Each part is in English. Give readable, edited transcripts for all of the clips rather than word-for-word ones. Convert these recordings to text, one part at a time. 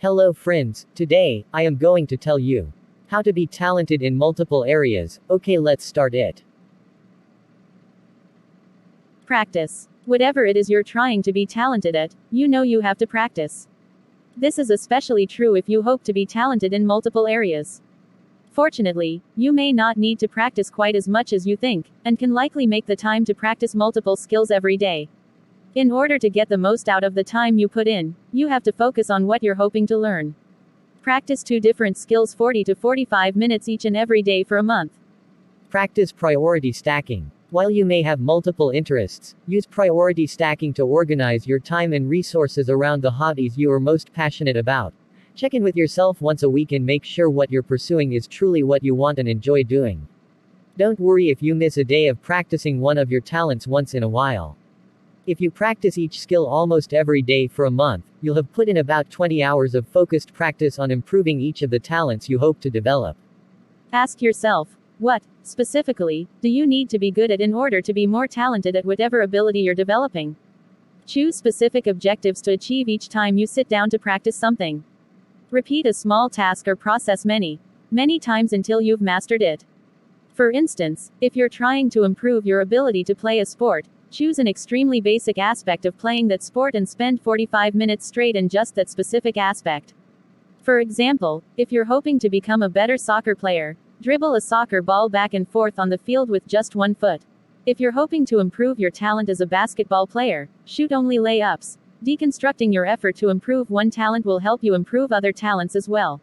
Hello friends, today, I am going to tell you how to be talented in multiple areas. Okay, let's start it. Practice. Whatever it is you're trying to be talented at, you have to practice. This is especially true if you hope to be talented in multiple areas. Fortunately, you may not need to practice quite as much as you think, and can likely make the time to practice multiple skills every day. In order to get the most out of the time you put in, you have to focus on what you're hoping to learn. Practice 2 different skills 40 to 45 minutes each and every day for a month. Practice priority stacking. While you may have multiple interests, use priority stacking to organize your time and resources around the hobbies you are most passionate about. Check in with yourself once a week and make sure what you're pursuing is truly what you want and enjoy doing. Don't worry if you miss a day of practicing one of your talents once in a while. If you practice each skill almost every day for a month, you'll have put in about 20 hours of focused practice on improving each of the talents you hope to develop. Ask yourself, what, specifically, do you need to be good at in order to be more talented at whatever ability you're developing? Choose specific objectives to achieve each time you sit down to practice something. Repeat a small task or process many times until you've mastered it. For instance, if you're trying to improve your ability to play a sport, choose an extremely basic aspect of playing that sport and spend 45 minutes straight in just that specific aspect. For example, if you're hoping to become a better soccer player, dribble a soccer ball back and forth on the field with just one foot. If you're hoping to improve your talent as a basketball player, shoot only layups. Deconstructing your effort to improve one talent will help you improve other talents as well.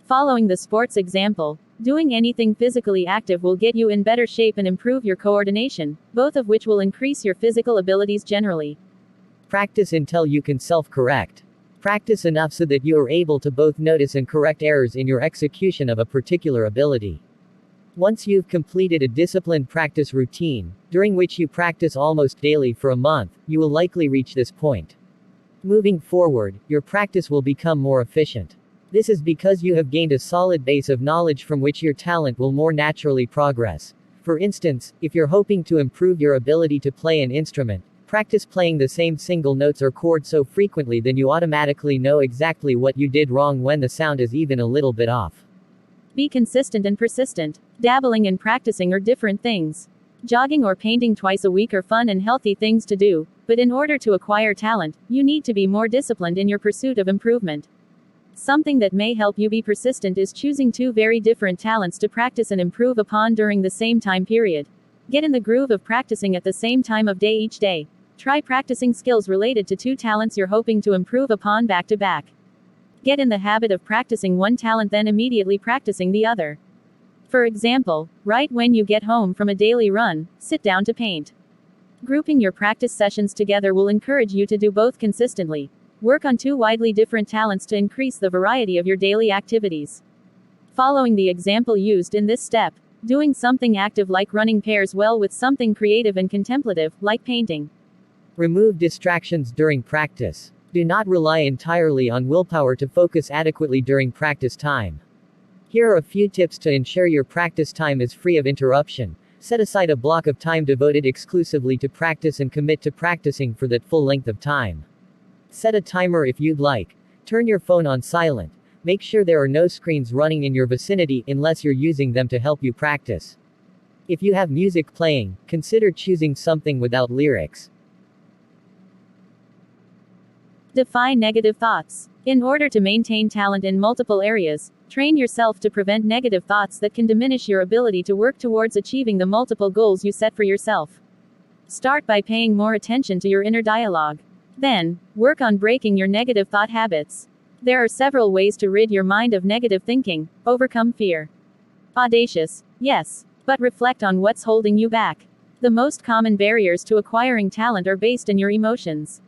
Following the sports example, doing anything physically active will get you in better shape and improve your coordination, both of which will increase your physical abilities generally. Practice until you can self-correct. Practice enough so that you are able to both notice and correct errors in your execution of a particular ability. Once you've completed a disciplined practice routine, during which you practice almost daily for a month, you will likely reach this point. Moving forward, your practice will become more efficient. This is because you have gained a solid base of knowledge from which your talent will more naturally progress. For instance, if you're hoping to improve your ability to play an instrument, practice playing the same single notes or chord so frequently then you automatically know exactly what you did wrong when the sound is even a little bit off. Be consistent and persistent. Dabbling and practicing are different things. Jogging or painting twice a week are fun and healthy things to do, but in order to acquire talent, you need to be more disciplined in your pursuit of improvement. Something that may help you be persistent is choosing 2 very different talents to practice and improve upon during the same time period. Get in the groove of practicing at the same time of day each day. Try practicing skills related to 2 talents you're hoping to improve upon back to back. Get in the habit of practicing one talent then immediately practicing the other. For example, right when you get home from a daily run, sit down to paint. Grouping your practice sessions together will encourage you to do both consistently. Work on 2 widely different talents to increase the variety of your daily activities. Following the example used in this step, doing something active like running pairs well with something creative and contemplative, like painting. Remove distractions during practice. Do not rely entirely on willpower to focus adequately during practice time. Here are a few tips to ensure your practice time is free of interruption. Set aside a block of time devoted exclusively to practice and commit to practicing for that full length of time. Set a timer if you'd like. Turn your phone on silent. Make sure there are no screens running in your vicinity unless you're using them to help you practice. If you have music playing, consider choosing something without lyrics. Define negative thoughts. In order to maintain talent in multiple areas, train yourself to prevent negative thoughts that can diminish your ability to work towards achieving the multiple goals you set for yourself. Start by paying more attention to your inner dialogue. Then, work on breaking your negative thought habits. There are several ways to rid your mind of negative thinking. Overcome fear. Audacious. Yes. But reflect on what's holding you back. The most common barriers to acquiring talent are based in your emotions.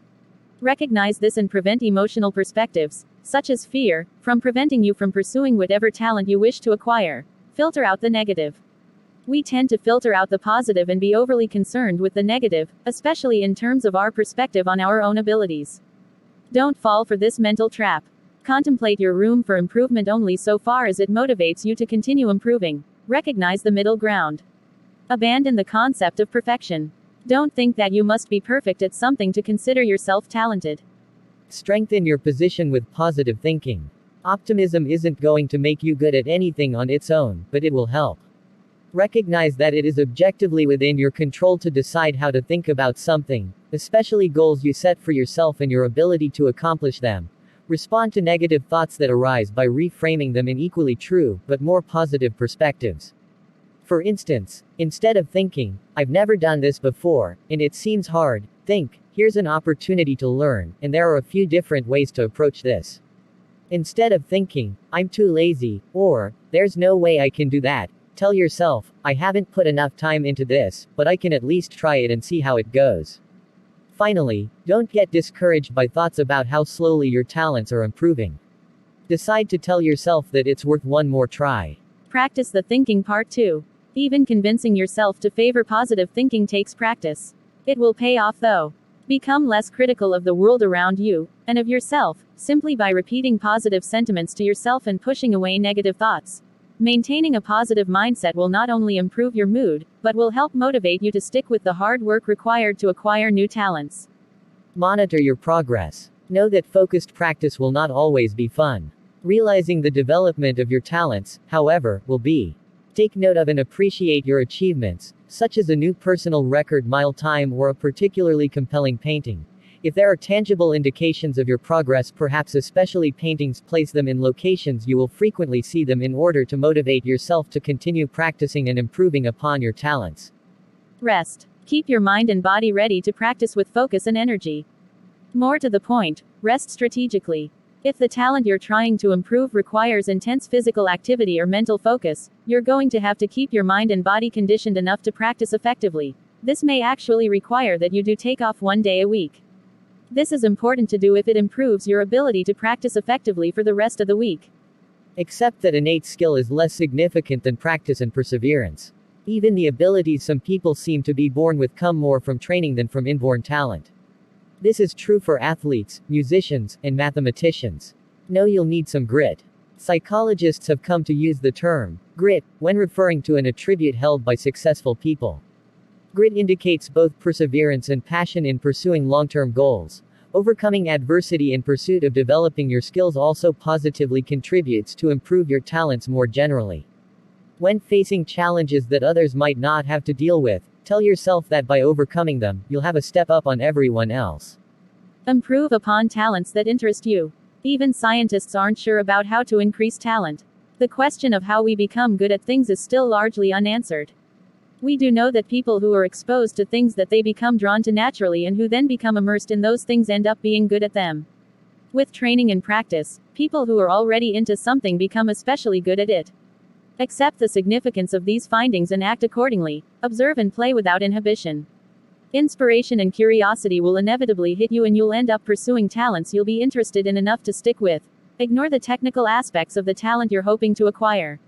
Recognize this and prevent emotional perspectives, such as fear, from preventing you from pursuing whatever talent you wish to acquire. Filter out the negative. We tend to filter out the positive and be overly concerned with the negative, especially in terms of our perspective on our own abilities. Don't fall for this mental trap. Contemplate your room for improvement only so far as it motivates you to continue improving. Recognize the middle ground. Abandon the concept of perfection. Don't think that you must be perfect at something to consider yourself talented. Strengthen your position with positive thinking. Optimism isn't going to make you good at anything on its own, but it will help. Recognize that it is objectively within your control to decide how to think about something, especially goals you set for yourself and your ability to accomplish them. Respond to negative thoughts that arise by reframing them in equally true, but more positive perspectives. For instance, instead of thinking, "I've never done this before, and it seems hard," think, "Here's an opportunity to learn, and there are a few different ways to approach this." Instead of thinking, "I'm too lazy," or "There's no way I can do that," tell yourself, "I haven't put enough time into this, but I can at least try it and see how it goes." Finally, don't get discouraged by thoughts about how slowly your talents are improving. Decide to tell yourself that it's worth one more try. Practice the thinking part too. Even convincing yourself to favor positive thinking takes practice. It will pay off though. Become less critical of the world around you, and of yourself, simply by repeating positive sentiments to yourself and pushing away negative thoughts. Maintaining a positive mindset will not only improve your mood, but will help motivate you to stick with the hard work required to acquire new talents. Monitor your progress. Know that focused practice will not always be fun. Realizing the development of your talents, however, will be. Take note of and appreciate your achievements, such as a new personal record mile time or a particularly compelling painting. If there are tangible indications of your progress, perhaps especially paintings, place them in locations you will frequently see them in order to motivate yourself to continue practicing and improving upon your talents. Rest. Keep your mind and body ready to practice with focus and energy. More to the point, rest strategically. If the talent you're trying to improve requires intense physical activity or mental focus, you're going to have to keep your mind and body conditioned enough to practice effectively. This may actually require that you do take off one day a week. This is important to do if it improves your ability to practice effectively for the rest of the week. Accept that innate skill is less significant than practice and perseverance. Even the abilities some people seem to be born with come more from training than from inborn talent. This is true for athletes, musicians, and mathematicians. Know you'll need some grit. Psychologists have come to use the term grit when referring to an attribute held by successful people. Grit indicates both perseverance and passion in pursuing long-term goals. Overcoming adversity in pursuit of developing your skills also positively contributes to improve your talents more generally. When facing challenges that others might not have to deal with, tell yourself that by overcoming them, you'll have a step up on everyone else. Improve upon talents that interest you. Even scientists aren't sure about how to increase talent. The question of how we become good at things is still largely unanswered. We do know that people who are exposed to things that they become drawn to naturally and who then become immersed in those things end up being good at them. With training and practice, people who are already into something become especially good at it. Accept the significance of these findings and act accordingly. Observe and play without inhibition. Inspiration and curiosity will inevitably hit you and you'll end up pursuing talents you'll be interested in enough to stick with. Ignore the technical aspects of the talent you're hoping to acquire.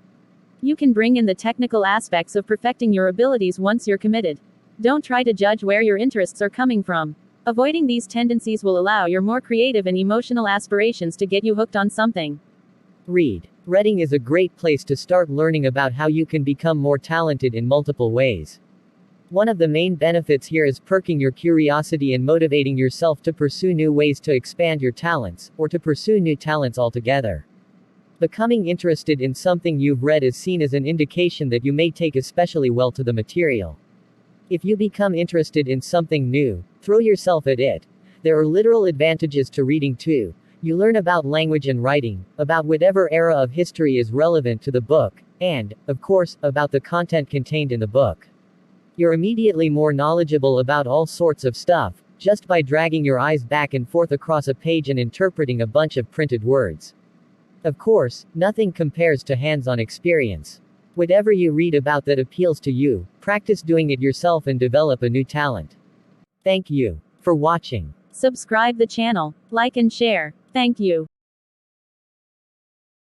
You can bring in the technical aspects of perfecting your abilities once you're committed. Don't try to judge where your interests are coming from. Avoiding these tendencies will allow your more creative and emotional aspirations to get you hooked on something. Read. Reading is a great place to start learning about how you can become more talented in multiple ways. One of the main benefits here is perking your curiosity and motivating yourself to pursue new ways to expand your talents, or to pursue new talents altogether. Becoming interested in something you've read is seen as an indication that you may take especially well to the material. If you become interested in something new, throw yourself at it. There are literal advantages to reading too. You learn about language and writing, about whatever era of history is relevant to the book, and, of course, about the content contained in the book. You're immediately more knowledgeable about all sorts of stuff, just by dragging your eyes back and forth across a page and interpreting a bunch of printed words. Of course, nothing compares to hands-on experience. Whatever you read about that appeals to you, practice doing it yourself and develop a new talent. Thank you for watching. Subscribe the channel, like and share. Thank you.